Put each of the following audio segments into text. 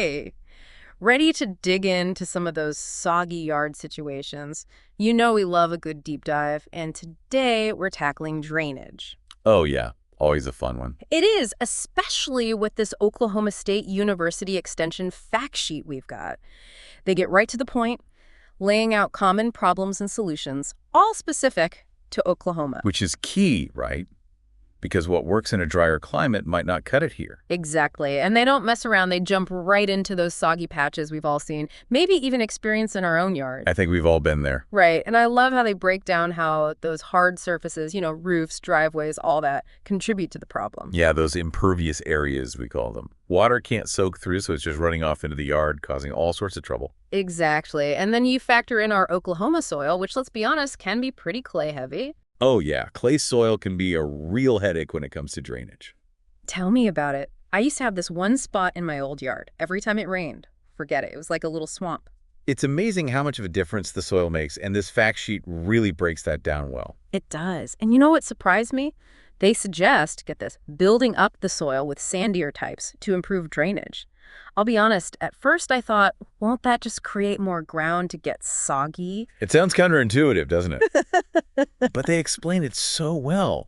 Hey, ready to dig into some of those soggy yard situations? You know we love a good deep dive, and today we're tackling drainage. Oh, yeah. Always a fun one. It is, especially with this Oklahoma State University Extension fact sheet we've got. They get right to the point, laying out common problems and solutions, all specific to Oklahoma. Which is key, right? Because what works in a drier climate might not cut it here. Exactly. And they don't mess around. They jump right into those soggy patches we've all seen, maybe even experienced in our own yard. I think we've all been there. Right. And I love how they break down how those hard surfaces, roofs, driveways, all that, contribute to the problem. Yeah, those impervious areas, we call them. Water can't soak through, so it's just running off into the yard, causing all sorts of trouble. Exactly. And then you factor in our Oklahoma soil, which, let's be honest, can be pretty clay heavy. Oh, yeah. Clay soil can be a real headache when it comes to drainage. Tell me about it. I used to have this one spot in my old yard. Every time it rained, forget it. It was like a little swamp. It's amazing how much of a difference the soil makes, and this fact sheet really breaks that down well. It does. And you know what surprised me? They suggest, get this, building up the soil with sandier types to improve drainage. I'll be honest, at first I thought, won't that just create more ground to get soggy? It sounds counterintuitive, doesn't it? But they explain it so well.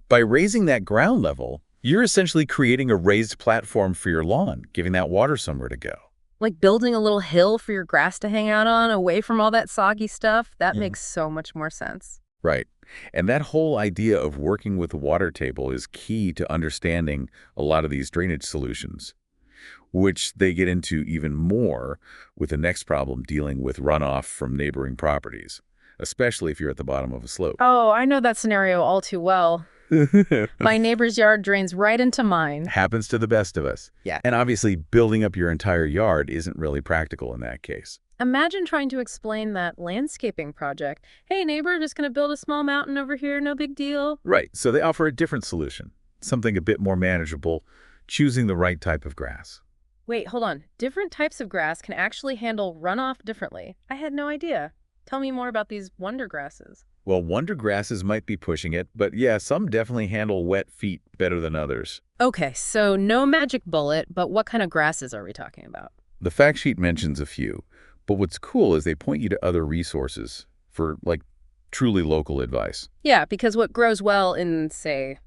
By raising that ground level, you're essentially creating a raised platform for your lawn, giving that water somewhere to go. Like building a little hill for your grass to hang out on, away from all that soggy stuff? That makes so much more sense. Right. And that whole idea of working with the water table is key to understanding a lot of these drainage solutions, which they get into even more with the next problem dealing with runoff from neighboring properties, especially if you're at the bottom of a slope. Oh, I know that scenario all too well. My neighbor's yard drains right into mine. Happens to the best of us. Yeah. And obviously, building up your entire yard isn't really practical in that case. Imagine trying to explain that landscaping project. Hey, neighbor, just going to build a small mountain over here, no big deal. Right. So they offer a different solution, something a bit more manageable, choosing the right type of grass. Wait, hold on. Different types of grass can actually handle runoff differently. I had no idea. Tell me more about these wonder grasses. Well, wonder grasses might be pushing it, but yeah, some definitely handle wet feet better than others. Okay, so no magic bullet, but what kind of grasses are we talking about? The fact sheet mentions a few, but what's cool is they point you to other resources for, truly local advice. Yeah, because what grows well in, say,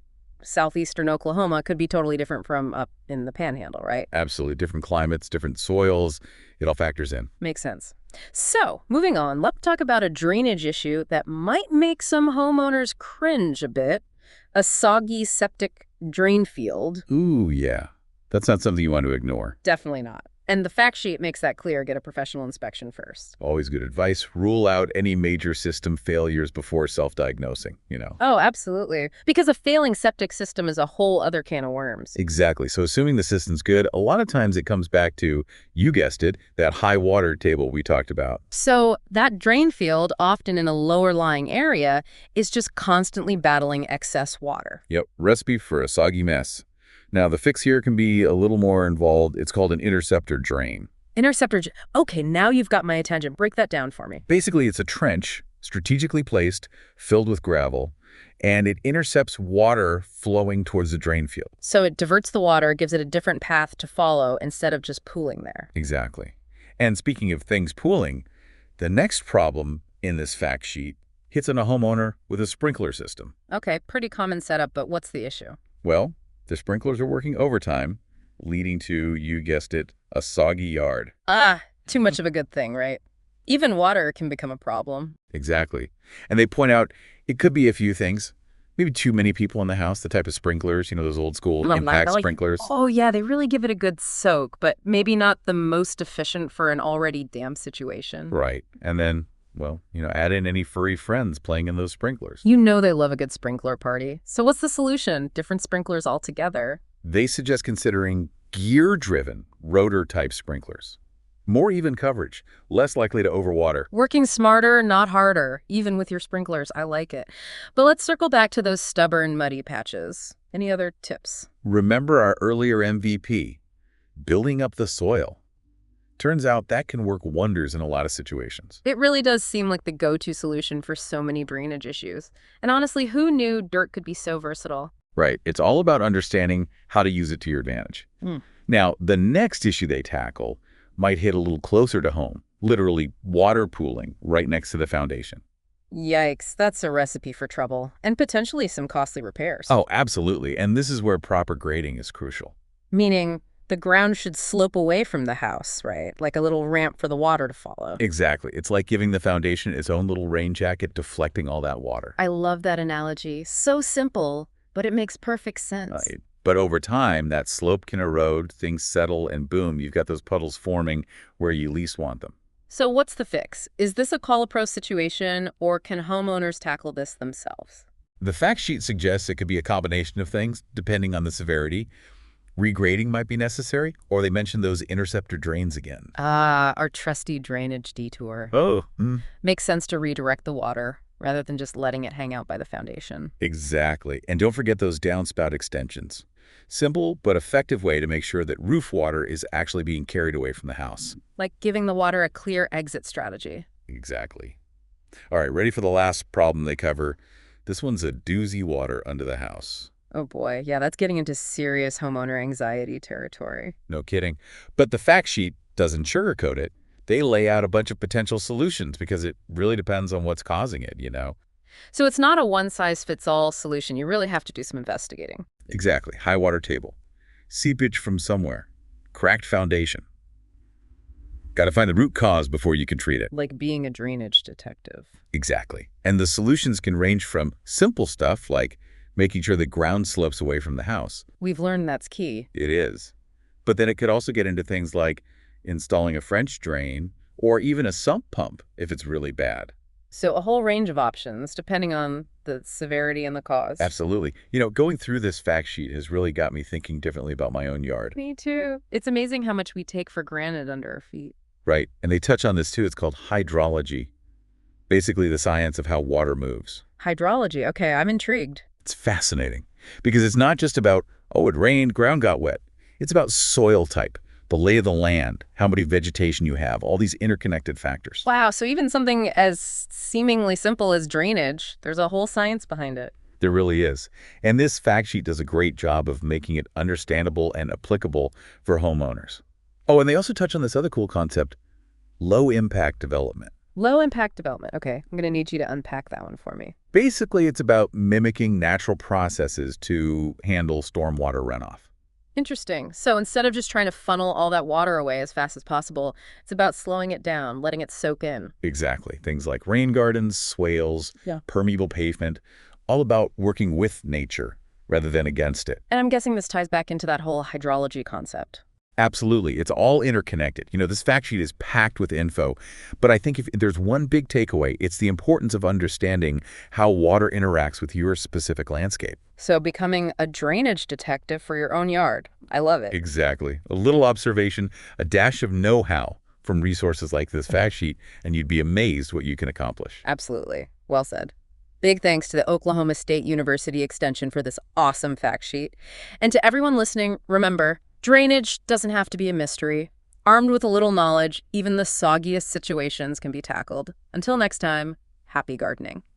southeastern Oklahoma could be totally different from up in the Panhandle, right? Absolutely. Different climates, different soils. It all factors in. Makes sense. So, moving on, let's talk about a drainage issue that might make some homeowners cringe a bit. A soggy septic drain field. Ooh, yeah. That's not something you want to ignore. Definitely not. And the fact sheet makes that clear. Get a professional inspection first. Always good advice. Rule out any major system failures before self-diagnosing, Oh, absolutely. Because a failing septic system is a whole other can of worms. Exactly. So assuming the system's good, a lot of times it comes back to, you guessed it, that high water table we talked about. So that drain field, often in a lower lying area, is just constantly battling excess water. Yep. Recipe for a soggy mess. Now, the fix here can be a little more involved. It's called an interceptor drain. Okay, now you've got my attention. Break that down for me. Basically, it's a trench, strategically placed, filled with gravel, and it intercepts water flowing towards the drain field. So it diverts the water, gives it a different path to follow instead of just pooling there. Exactly. And speaking of things pooling, the next problem in this fact sheet hits on a homeowner with a sprinkler system. Okay, pretty common setup, but what's the issue? Well, the sprinklers are working overtime, leading to, you guessed it, a soggy yard. Too much of a good thing, right? Even water can become a problem. Exactly. And they point out it could be a few things. Maybe too many people in the house, the type of sprinklers, those old school impact sprinklers. Oh, yeah, they really give it a good soak, but maybe not the most efficient for an already damp situation. Right. And then, add in any furry friends playing in those sprinklers. You know they love a good sprinkler party. So what's the solution? Different sprinklers altogether. They suggest considering gear-driven rotor-type sprinklers. More even coverage, less likely to overwater. Working smarter, not harder, even with your sprinklers. I like it. But let's circle back to those stubborn, muddy patches. Any other tips? Remember our earlier MVP, building up the soil. Turns out that can work wonders in a lot of situations. It really does seem like the go-to solution for so many drainage issues. And honestly, who knew dirt could be so versatile? Right. It's all about understanding how to use it to your advantage. Now, the next issue they tackle might hit a little closer to home, literally water pooling right next to the foundation. Yikes, that's a recipe for trouble, and potentially some costly repairs. Oh, absolutely. And this is where proper grading is crucial. Meaning the ground should slope away from the house, right? Like a little ramp for the water to follow. Exactly. It's like giving the foundation its own little rain jacket, deflecting all that water. I love that analogy. So simple, but it makes perfect sense. Right. But over time, that slope can erode, things settle, and boom, you've got those puddles forming where you least want them. So what's the fix? Is this a call-a-pro situation, or can homeowners tackle this themselves? The fact sheet suggests it could be a combination of things, depending on the severity. Regrading might be necessary, or they mention those interceptor drains again. Ah, our trusty drainage detour. Oh, Makes sense to redirect the water, rather than just letting it hang out by the foundation. exactly. And don't forget those downspout extensions. Simple but effective way to make sure that roof water is actually being carried away from the house. Like giving the water a clear exit strategy. Exactly. All right, ready for the last problem they cover? This one's a doozy water under the house. Oh boy, yeah, that's getting into serious homeowner anxiety territory. No kidding. But the fact sheet doesn't sugarcoat it. They lay out a bunch of potential solutions because it really depends on what's causing it. So it's not a one-size-fits-all solution. You really have to do some investigating. Exactly. High water table. Seepage from somewhere. Cracked foundation. Got to find the root cause before you can treat it. Like being a drainage detective. Exactly. And the solutions can range from simple stuff like making sure the ground slopes away from the house. We've learned that's key. It is. But then it could also get into things like installing a French drain or even a sump pump if it's really bad. So a whole range of options, depending on the severity and the cause. Absolutely. Going through this fact sheet has really got me thinking differently about my own yard. Me too. It's amazing how much we take for granted under our feet. Right. And they touch on this too. It's called hydrology. Basically the science of how water moves. Hydrology. Okay, I'm intrigued. It's fascinating because it's not just about, oh, it rained, ground got wet. It's about soil type, the lay of the land, how many vegetation you have, all these interconnected factors. Wow, so even something as seemingly simple as drainage, there's a whole science behind it. There really is. And this fact sheet does a great job of making it understandable and applicable for homeowners. Oh, and they also touch on this other cool concept, low impact development. Low impact development. Okay, I'm going to need you to unpack that one for me. Basically, it's about mimicking natural processes to handle stormwater runoff. Interesting. So instead of just trying to funnel all that water away as fast as possible, it's about slowing it down, letting it soak in. Exactly. Things like rain gardens, swales, Yeah. permeable pavement, all about working with nature rather than against it. And I'm guessing this ties back into that whole hydrology concept. Absolutely. It's all interconnected. This fact sheet is packed with info. But I think if there's one big takeaway, it's the importance of understanding how water interacts with your specific landscape. So becoming a drainage detective for your own yard. I love it. Exactly. A little observation, a dash of know-how from resources like this fact sheet, and you'd be amazed what you can accomplish. Absolutely. Well said. Big thanks to the Oklahoma State University Extension for this awesome fact sheet. And to everyone listening, remember, drainage doesn't have to be a mystery. Armed with a little knowledge, even the soggiest situations can be tackled. Until next time, happy gardening.